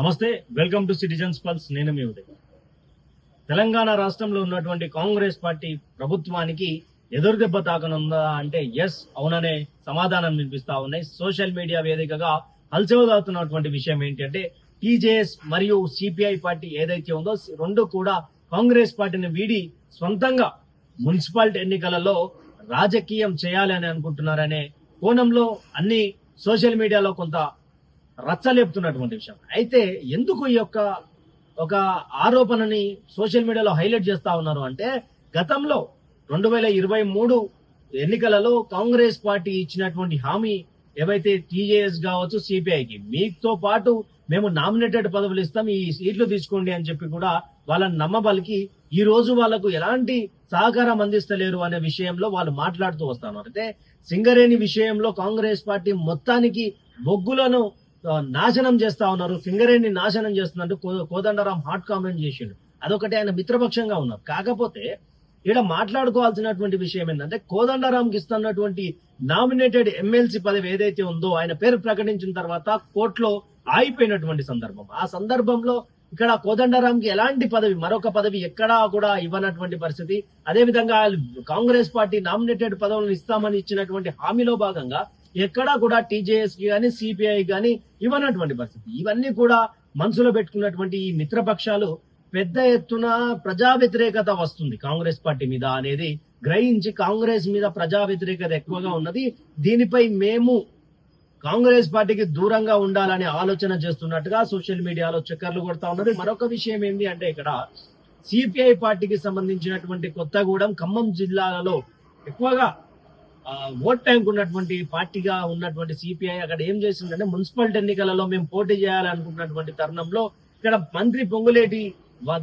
నమస్తే, welcome to citizens pulse. నేను మీ ఉదయ్. తెలంగాణ రాష్ట్రంలో ఉన్నటువంటి కాంగ్రెస్ పార్టీ ప్రభుత్వానికి ఎదురుదెబ్బ తాకనుందా అంటే ఎస్, అవుననే సమాధానం వినిపిస్తా ఉన్నాయి. సోషల్ మీడియా వేదికగా హల్చవుతున్నటువంటి విషయం ఏంటంటే టీజేఎస్ మరియు సిపిఐ పార్టీ ఏదైతే ఉందో రెండు కూడా కాంగ్రెస్ పార్టీని వీడి సొంతంగా మున్సిపాలిటీ ఎన్నికలలో రాజకీయం చేయాలని అనుకుంటున్నారనే కోణంలో అన్ని సోషల్ మీడియాలో కొంత రచ్చలేపుతున్నటువంటి విషయం. అయితే ఎందుకు ఈ యొక్క ఒక ఆరోపణని సోషల్ మీడియాలో హైలైట్ చేస్తా ఉన్నారు అంటే, గతంలో 2023 ఎన్నికలలో కాంగ్రెస్ పార్టీ ఇచ్చినటువంటి హామీ ఏవైతే టీజేఎస్ కావచ్చు, సిపిఐకి మీతో పాటు మేము నామినేటెడ్ పదవులు ఇస్తాం, ఈ సీట్లు తీసుకోండి అని చెప్పి కూడా వాళ్ళని నమ్మబలికి ఈ రోజు వాళ్లకు ఎలాంటి సహకారం అందిస్తలేరు అనే విషయంలో వాళ్ళు మాట్లాడుతూ వస్తున్నారు. అయితే సింగరేణి విషయంలో కాంగ్రెస్ పార్టీ మొత్తానికి బొగ్గులను నాశనం చేస్తా ఉన్నారు, సింగరేణి నాశనం చేస్తున్నట్టు కోదండరాం హాట్ కామెంట్ చేసిండు. అదొకటి ఆయన మిత్రపక్షంగా ఉన్నారు. కాకపోతే ఇక్కడ మాట్లాడుకోవాల్సినటువంటి విషయం ఏంటంటే, కోదండరాంకి ఇస్తున్నటువంటి నామినేటెడ్ ఎమ్మెల్సీ పదవి ఏదైతే ఉందో ఆయన పేరు ప్రకటించిన తర్వాత కోర్టులో ఆగిపోయినటువంటి సందర్భం. ఆ సందర్భంలో ఇక్కడ కోదండరాంకి ఎలాంటి పదవి, మరొక పదవి ఎక్కడా కూడా ఇవ్వనటువంటి పరిస్థితి. అదేవిధంగా కాంగ్రెస్ పార్టీ నామినేటెడ్ పదవులను ఇస్తామని ఇచ్చినటువంటి హామీలో భాగంగా ఎక్కడా కూడా టీజేఎస్ కి గానీ సిపిఐ గానీ ఇవ్వనటువంటి పరిస్థితి. ఇవన్నీ కూడా మనసులో పెట్టుకున్నటువంటి ఈ మిత్రపక్షాలు పెద్ద ఎత్తున ప్రజా వ్యతిరేకత వస్తుంది కాంగ్రెస్ పార్టీ మీద అనేది గ్రహించి కాంగ్రెస్ మీద ప్రజా వ్యతిరేకత ఎక్కువగా ఉన్నది, దీనిపై మేము కాంగ్రెస్ పార్టీకి దూరంగా ఉండాలనే ఆలోచన చేస్తున్నట్టుగా సోషల్ మీడియాలో చక్కర్లు కొడతా ఉన్నది. మరొక విషయం ఏంటి అంటే, ఇక్కడ సిపిఐ పార్టీకి సంబంధించినటువంటి కొత్తగూడెం, ఖమ్మం జిల్లాలలో ఎక్కువగా ఓట్ బ్యాంక్ ఉన్నటువంటి పార్టీగా ఉన్నటువంటి సిపిఐ అక్కడ ఏం చేసిందంటే, మున్సిపాలిటీ ఎన్నికలలో మేము పోటీ చేయాలనుకున్నటువంటి తరుణంలో ఇక్కడ మంత్రి పొంగులేటి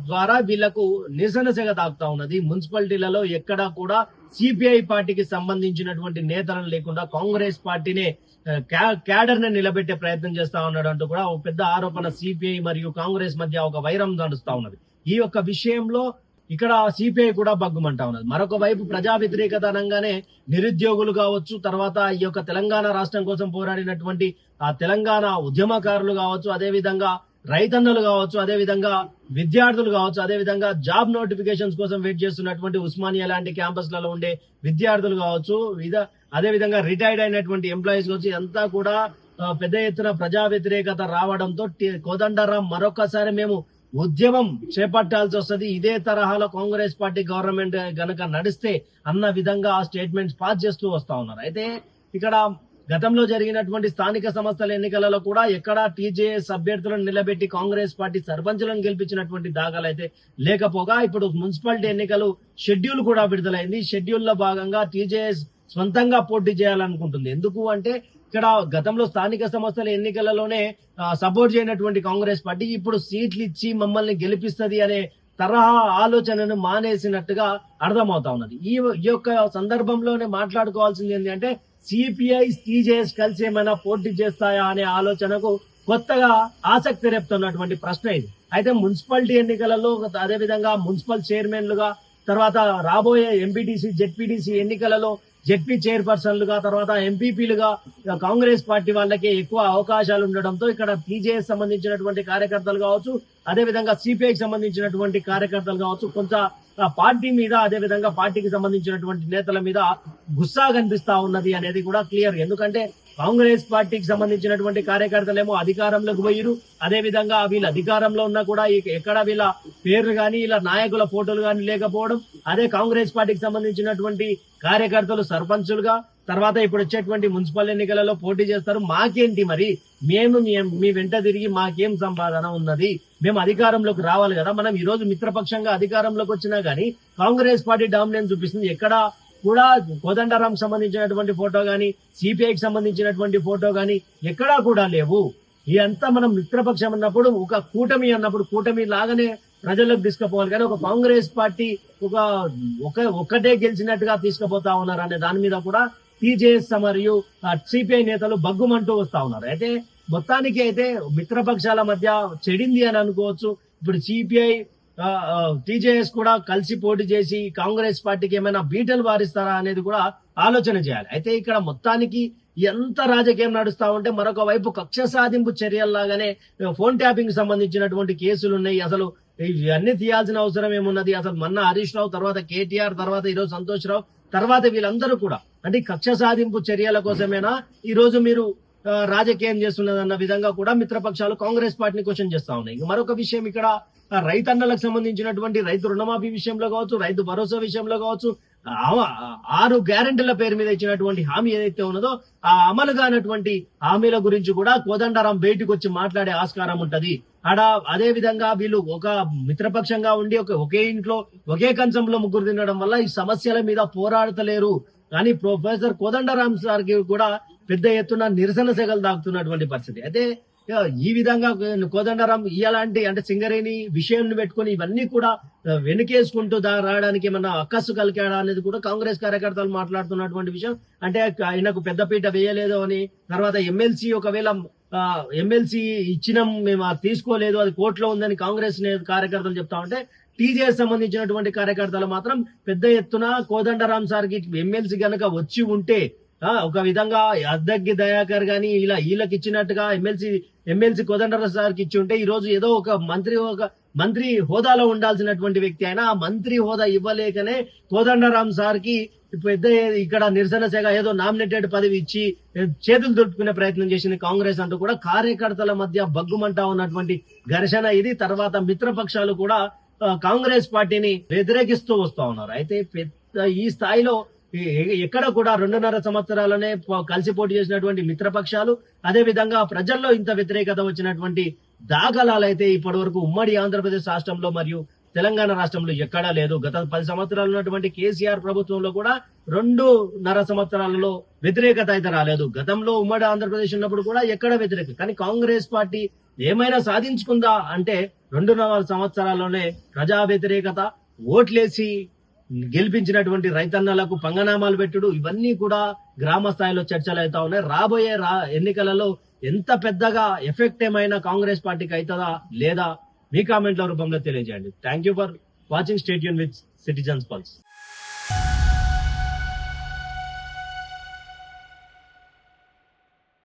ద్వారా వీళ్లకు నిరసన సెగ తాకుతా ఉన్నది. మున్సిపాలిటీలలో ఎక్కడా కూడా సిపిఐ పార్టీకి సంబంధించినటువంటి నేతలను లేకుండా కాంగ్రెస్ పార్టీనే క్యాడర్ ని నిలబెట్టే ప్రయత్నం చేస్తా ఉన్నాడు అంటూ కూడా ఒక పెద్ద ఆరోపణ సిపిఐ మరియు కాంగ్రెస్ మధ్య ఒక వైరం నడుస్తా ఉన్నది. ఈ యొక్క విషయంలో ఇక్కడ సిపిఐ కూడా బగ్గుమంటా ఉన్నది. మరొక వైపు ప్రజా వ్యతిరేకత అనగానే నిరుద్యోగులు కావచ్చు, తర్వాత ఈ యొక్క తెలంగాణ రాష్ట్రం కోసం పోరాడినటువంటి ఆ తెలంగాణ ఉద్యమకారులు కావచ్చు, అదేవిధంగా రైతన్నలు కావచ్చు, అదేవిధంగా విద్యార్థులు కావచ్చు, అదేవిధంగా జాబ్ నోటిఫికేషన్స్ కోసం వెయిట్ చేస్తున్నటువంటి ఉస్మానియా లాంటి క్యాంపస్లలో ఉండే విద్యార్థులు కావచ్చు, అదేవిధంగా రిటైర్డ్ అయినటువంటి ఎంప్లాయీస్ కావచ్చు, అంతా కూడా పెద్ద ఎత్తున ప్రజా వ్యతిరేకత రావడంతో కోదండరాం మరొకసారి మేము ఉద్యమం చేపట్టాల్సి వస్తుంది, ఇదే తరహాలో కాంగ్రెస్ పార్టీ గవర్నమెంట్ గనక నడిస్తే అన్న విధంగా స్టేట్మెంట్స్ పాస్ చేస్తూ వస్తా ఉన్నారు. అయితే ఇక్కడ గతంలో జరిగినటువంటి స్థానిక సంస్థల ఎన్నికలలో కూడా ఎక్కడా టీజేఎస్ అభ్యర్థులను నిలబెట్టి కాంగ్రెస్ పార్టీ సర్పంచులను గెలిపించినటువంటి దాఖలు అయితే లేకపోగా, ఇప్పుడు మున్సిపాలిటీ ఎన్నికలు షెడ్యూల్ కూడా విడుదలైంది. షెడ్యూల్ లో భాగంగా టీజేఎస్ స్వంతంగా పోటీ చేయాలనుకుంటుంది. ఎందుకు అంటే, ఇక్కడ గతంలో స్థానిక సంస్థల ఎన్నికలలోనే సపోర్ట్ చేయనటువంటి కాంగ్రెస్ పార్టీ ఇప్పుడు సీట్లు ఇచ్చి మమ్మల్ని గెలిపిస్తుంది అనే తరహా ఆలోచనను మానేసినట్టుగా అర్థమవుతా ఉన్నది. ఈ యొక్క సందర్భంలోనే మాట్లాడుకోవాల్సింది ఏంటంటే, సిపిఐ టీజేఎస్ కలిసి ఏమైనా పోటీ చేస్తాయా అనే ఆలోచనకు కొత్తగా ఆసక్తి రేపుతున్నటువంటి ప్రశ్న ఇది. అయితే మున్సిపాలిటీ ఎన్నికలలో, అదేవిధంగా మున్సిపల్ చైర్మన్లుగా, తర్వాత రాబోయే ఎంపీటీసీ జెడ్పీటీసీ ఎన్నికలలో జెడ్పీ చైర్పర్సన్లుగా, తర్వాత ఎంపీపీలుగా కాంగ్రెస్ పార్టీ వాళ్ళకే ఎక్కువ అవకాశాలు ఉండడంతో ఇక్కడ టీజేఎస్ సంబంధించినటువంటి కార్యకర్తలు కావచ్చు, అదేవిధంగా సిపిఐకి సంబంధించినటువంటి కార్యకర్తలు కావచ్చు, కొంత పార్టీ మీద, అదేవిధంగా పార్టీకి సంబంధించినటువంటి నేతల మీద గుస్సా కనిపిస్తా ఉన్నది అనేది కూడా క్లియర్. ఎందుకంటే కాంగ్రెస్ పార్టీకి సంబంధించినటువంటి కార్యకర్తలేమో అధికారంలోకి పోయిరు, అదేవిధంగా వీళ్ళు అధికారంలో ఉన్నా కూడా ఎక్కడ వీళ్ళ పేర్లు గాని ఇలా నాయకుల ఫోటోలు గాని లేకపోవడం, అదే కాంగ్రెస్ పార్టీకి సంబంధించినటువంటి కార్యకర్తలు సర్పంచులుగా, తర్వాత ఇప్పుడు వచ్చేటువంటి మున్సిపల్ ఎన్నికలలో పోటీ చేస్తారు, మాకేంటి మరి, మేము మీ వెంట తిరిగి మాకేం సంపాదన ఉన్నది, మేము అధికారంలోకి రావాలి కదా. మనం ఈ రోజు మిత్రపక్షంగా అధికారంలోకి వచ్చినా గానీ కాంగ్రెస్ పార్టీ డామినెన్స్ చూపిస్తుంది. ఎక్కడ కూడా కోదండరాం సంబంధించినటువంటి ఫోటో గానీ, సిపిఐకి సంబంధించినటువంటి ఫోటో గానీ ఎక్కడా కూడా లేవు. ఇదంతా మనం మిత్రపక్షం అన్నప్పుడు, ఒక కూటమి అన్నప్పుడు కూటమి లాగానే ప్రజలకు తీసుకుపోవాలి కానీ ఒక కాంగ్రెస్ పార్టీ ఒక్కటే గెలిచినట్టుగా తీసుకుపోతా ఉన్నారు అనే దాని మీద కూడా టీజేఎస్ మరియు సిపిఐ నేతలు బగ్గుమంటూ వస్తా ఉన్నారు. అయితే మొత్తానికి అయితే మిత్రపక్షాల మధ్య చెడింది అని అనుకోవచ్చు. ఇప్పుడు సిపిఐ టీజేఎస్ కూడా కలిసి పోటీ చేసి కాంగ్రెస్ పార్టీకి ఏమైనా బీటలు వారిస్తారా అనేది కూడా ఆలోచన చేయాలి. అయితే ఇక్కడ మొత్తానికి ఎంత రాజకీయం నడుస్తా ఉంటే మరొక వైపు కక్ష సాధింపు చర్యల్లాగానే ఫోన్ ట్యాపింగ్ సంబంధించినటువంటి కేసులు ఉన్నాయి. అసలు ఇవన్నీ తీయాల్సిన అవసరం ఏమున్నది? అసలు మొన్న హరీష్ రావు, తర్వాత కేటీఆర్, తర్వాత ఈరోజు సంతోష్ రావు, తర్వాత వీళ్ళందరూ కూడా అంటే కక్ష సాధింపు చర్యల కోసమేనా ఈ రోజు మీరు రాజకీయం చేస్తున్నదన్న విధంగా కూడా మిత్రపక్షాలు కాంగ్రెస్ పార్టీని క్వశ్చన్ చేస్తా ఉన్నాయి. మరొక విషయం ఇక్కడ రైతన్నలకు సంబంధించినటువంటి రైతు రుణమాఫీ విషయంలో కావచ్చు, రైతు భరోసా విషయంలో కావచ్చు, 6 గ్యారెంటీల పేరు మీద ఇచ్చినటువంటి హామీ ఏదైతే ఉన్నదో ఆ అమలు కానటువంటి హామీల గురించి కూడా కోదండరాం బయటకు వచ్చి మాట్లాడే ఆస్కారం ఉంటది. అదే విధంగా వీళ్ళు ఒక మిత్రపక్షంగా ఉండి ఒకే ఇంట్లో ఒకే కంచంలో ముగ్గురు తినడం వల్ల ఈ సమస్యల మీద పోరాడతలేరు. కానీ ప్రొఫెసర్ కోదండరాం సార్ కి కూడా పెద్ద ఎత్తున నిరసన సెగలు దాకుతున్నటువంటి పరిస్థితి. అయితే ఈ విధంగా కోదండరాం ఇలాంటి అంటే సింగరేణి విషయాన్ని పెట్టుకుని ఇవన్నీ కూడా వెనుకేసుకుంటూ రావడానికి ఏమన్నా అక్కస్సు కలిగాడా అనేది కూడా కాంగ్రెస్ కార్యకర్తలు మాట్లాడుతున్నటువంటి విషయం. అంటే ఆయనకు పెద్దపీట వేయలేదు అని, తర్వాత ఎమ్మెల్సీ ఒకవేళ ఎమ్మెల్సీ ఇచ్చినాం మేము అది తీసుకోలేదు, అది కోర్టులో ఉందని కాంగ్రెస్ కార్యకర్తలు చెప్తా ఉంటే, టీజేఎస్ సంబంధించినటువంటి కార్యకర్తలు మాత్రం పెద్ద ఎత్తున కోదండరాం సార్ కి ఎమ్మెల్సీ గనక వచ్చి ఉంటే ఒక విధంగా అద్దగ్గి దయాకర్ గాని వీళ్ళకి ఇచ్చినట్టుగా ఎమ్మెల్సీ కోదండరాం సార్ కి ఇచ్చి ఉంటే ఈ రోజు ఏదో ఒక మంత్రి హోదాలో ఉండాల్సినటువంటి వ్యక్తి అయినా ఆ మంత్రి హోదా ఇవ్వలేకనే కోదండరాం సార్ కి పెద్ద ఇక్కడ నిరసన శాఖ ఏదో నామినేటెడ్ పదవి ఇచ్చి చేతులు దులుపుకునే ప్రయత్నం చేసింది కాంగ్రెస్ అంటూ కూడా కార్యకర్తల మధ్య బగ్గుమంటా ఉన్నటువంటి ఘర్షణ ఇది. తర్వాత మిత్రపక్షాలు కూడా కాంగ్రెస్ పార్టీని వ్యతిరేకిస్తూ వస్తా ఉన్నారు. అయితే ఈ స్థాయిలో ఎక్కడ కూడా 2.5 సంవత్సరాలనే కలిసి పోటీ చేసినటువంటి మిత్రపక్షాలు, అదే విధంగా ప్రజల్లో ఇంత వ్యతిరేకత వచ్చినటువంటి దాఖలాలు అయితే ఇప్పటి వరకు ఉమ్మడి ఆంధ్రప్రదేశ్ రాష్ట్రంలో మరియు తెలంగాణ రాష్ట్రంలో ఎక్కడా లేదు. గత 10 సంవత్సరాలు ఉన్నటువంటి కేసీఆర్ ప్రభుత్వంలో కూడా 2.5 సంవత్సరాలలో వ్యతిరేకత అయితే రాలేదు. గతంలో ఉమ్మడి ఆంధ్రప్రదేశ్ ఉన్నప్పుడు కూడా ఎక్కడ వ్యతిరేకత, కానీ కాంగ్రెస్ పార్టీ ఏమైనా సాధించుకుందా అంటే 2.5 సంవత్సరాల్లోనే ప్రజా వ్యతిరేకత, ఓట్లేసి గెలిపించినటువంటి రైతన్నలకు పంగనామాలు పెట్టుడు, ఇవన్నీ కూడా గ్రామ స్థాయిలో చర్చలు అవుతా ఉన్నాయి. రాబోయే ఎన్నికలలో ఎంత పెద్దగా ఎఫెక్ట్ ఏమైనా కాంగ్రెస్ పార్టీకి అవుతుందా లేదా మీ కామెంట్ల రూపంలో తెలియజేయండి. Thank you for watching. Stay tune with citizens pulse.